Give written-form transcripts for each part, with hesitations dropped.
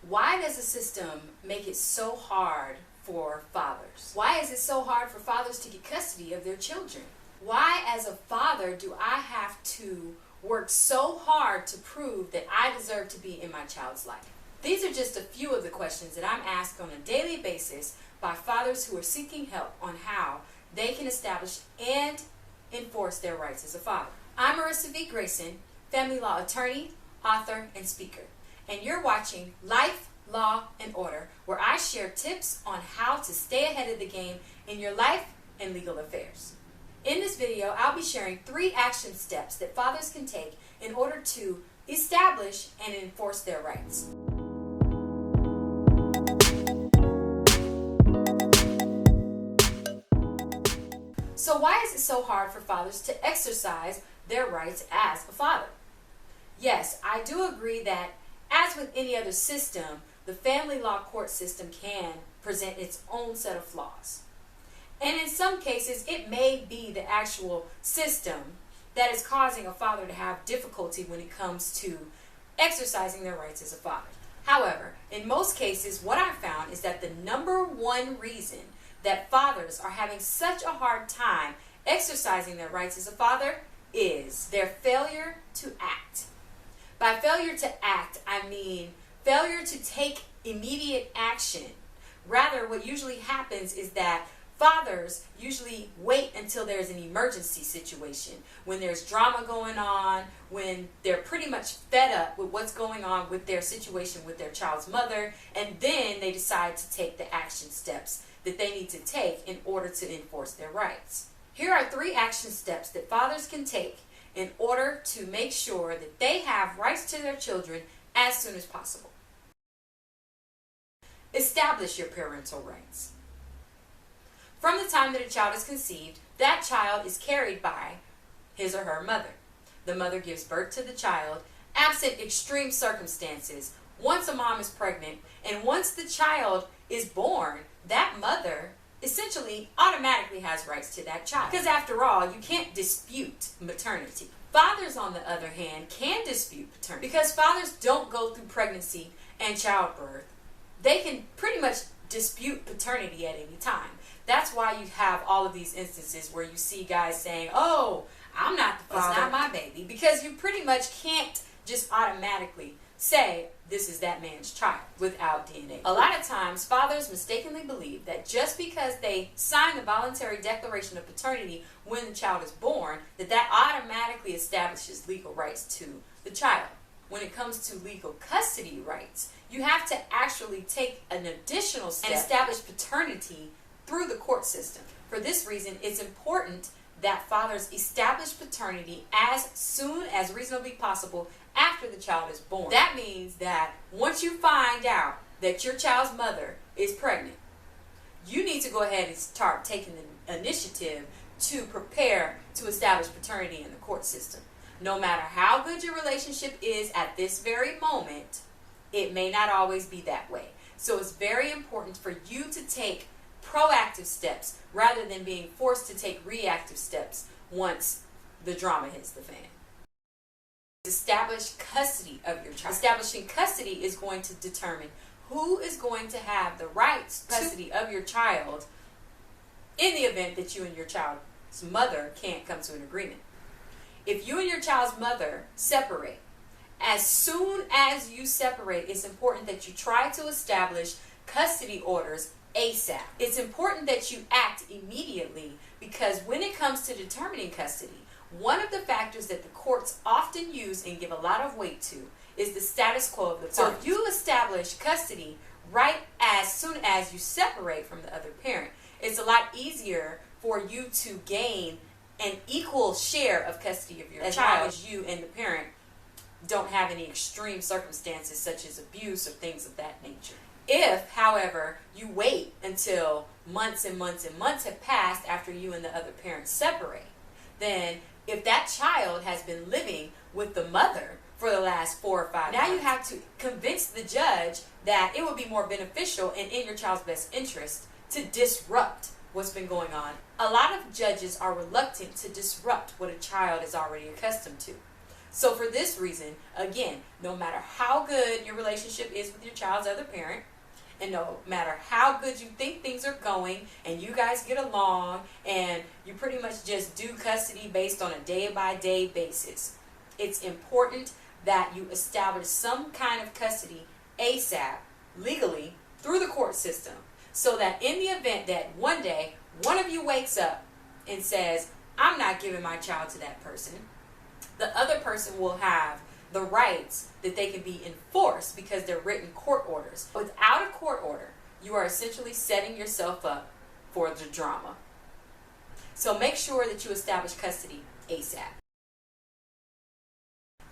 Why does the system make it so hard for fathers? Why is it so hard for fathers to get custody of their children? Why, as a father, do I have to work so hard to prove that I deserve to be in my child's life? These are just a few of the questions that I'm asked on a daily basis by fathers who are seeking help on how they can establish and enforce their rights as a father. I'm Marissa V. Grayson, family law attorney, author, and speaker. And you're watching Life, Law, and Order, where I share tips on how to stay ahead of the game in your life and legal affairs. In this video, I'll be sharing 3 action steps that fathers can take in order to establish and enforce their rights. So why is it so hard for fathers to exercise their rights as a father? Yes, I do agree that, as with any other system, the family law court system can present its own set of flaws. And in some cases, it may be the actual system that is causing a father to have difficulty when it comes to exercising their rights as a father. However, in most cases, what I found is that the number one reason that fathers are having such a hard time exercising their rights as a father is their failure to act. By failure to act, I mean failure to take immediate action. Rather, what usually happens is that fathers usually wait until there's an emergency situation, when there's drama going on, when they're pretty much fed up with what's going on with their situation with their child's mother, and then they decide to take the action steps that they need to take in order to enforce their rights. Here are 3 action steps that fathers can take in order to make sure that they have rights to their children as soon as possible. Establish your parental rights. From the time that a child is conceived, that child is carried by his or her mother. The mother gives birth to the child, absent extreme circumstances. Once a mom is pregnant, and once the child is born, that mother essentially automatically has rights to that child. Because after all, you can't dispute maternity. Fathers, on the other hand, can dispute paternity. Because fathers don't go through pregnancy and childbirth, they can pretty much dispute paternity at any time. That's why you have all of these instances where you see guys saying, "Oh, I'm not the father, it's not my baby," because you pretty much can't just automatically say this is that man's child without DNA. A lot of times, fathers mistakenly believe that just because they sign the voluntary declaration of paternity when the child is born, that automatically establishes legal rights to the child. When it comes to legal custody rights, you have to actually take an additional step and establish paternity through the court system. For this reason, it's important that fathers establish paternity as soon as reasonably possible after the child is born. That means that once you find out that your child's mother is pregnant, you need to go ahead and start taking the initiative to prepare to establish paternity in the court system. No matter how good your relationship is at this very moment, it may not always be that way. So it's very important for you to take proactive steps rather than being forced to take reactive steps once the drama hits the fan. Establish custody of your child. Establishing custody is going to determine who is going to have the rights to custody of your child in the event that you and your child's mother can't come to an agreement. If you and your child's mother separate, as soon as you separate, it's important that you try to establish custody orders ASAP. It's important that you act immediately, because when it comes to determining custody, one of the factors that the courts often use and give a lot of weight to is the status quo of the parties. So if you establish custody right as soon as you separate from the other parent, it's a lot easier for you to gain an equal share of custody of your child, as long as you and the parent don't have any extreme circumstances such as abuse or things of that nature. If, however, you wait until months and months and months have passed after you and the other parent separate, then if that child has been living with the mother for the last 4 or 5 months, now you have to convince the judge that it would be more beneficial and in your child's best interest to disrupt what's been going on. A lot of judges are reluctant to disrupt what a child is already accustomed to. So for this reason, again, no matter how good your relationship is with your child's other parent, and no matter how good you think things are going, and you guys get along, and you pretty much just do custody based on a day-by-day basis, it's important that you establish some kind of custody ASAP, legally, through the court system, so that in the event that one day one of you wakes up and says, I'm not giving my child to that person, the other person will have the rights that they can be enforced because they're written court orders. Without a court order, you are essentially setting yourself up for the drama. So make sure that you establish custody ASAP.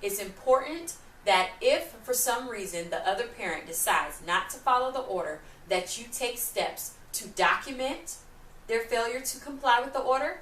It's important that if for some reason the other parent decides not to follow the order, that you take steps to document their failure to comply with the order,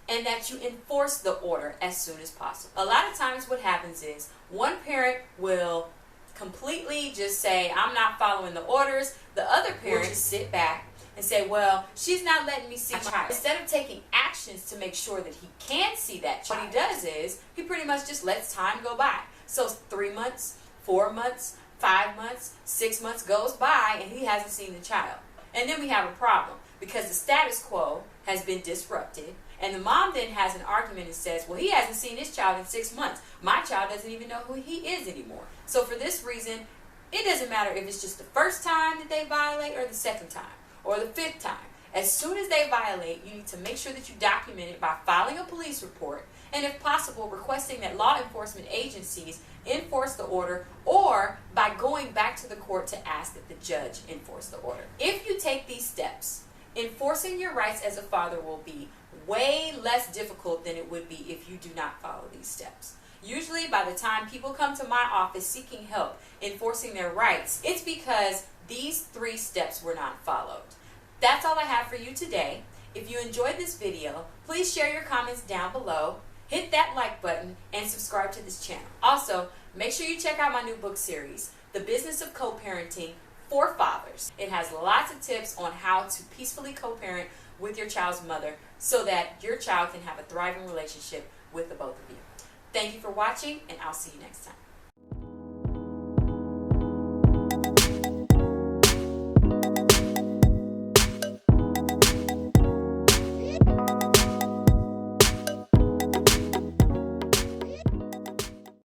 and that you enforce the order as soon as possible. A lot of times what happens is one parent will completely just say, I'm not following the orders. The other parent will just sit back and say, well, she's not letting me see my child. Instead of taking actions to make sure that he can see that child, what he does is he pretty much just lets time go by. So 3 months, 4 months, 5 months, 6 months goes by and he hasn't seen the child. And then we have a problem because the status quo has been disrupted. And the mom then has an argument and says, well, he hasn't seen his child in 6 months. My child doesn't even know who he is anymore. So for this reason, it doesn't matter if it's just the first time that they violate or the second time or the 5th time. As soon as they violate, you need to make sure that you document it by filing a police report and, if possible, requesting that law enforcement agencies enforce the order, or by going back to the court to ask that the judge enforce the order. If you take these steps, enforcing your rights as a father will be way less difficult than it would be if you do not follow these steps. Usually by the time people come to my office seeking help enforcing their rights, it's because these 3 steps were not followed. That's all I have for you today. If you enjoyed this video, please share your comments down below, hit that like button, and subscribe to this channel. Also, make sure you check out my new book series, The Business of Co-Parenting for Fathers. It has lots of tips on how to peacefully co-parent with your child's mother so that your child can have a thriving relationship with the both of you. Thank you for watching, and I'll see you next time.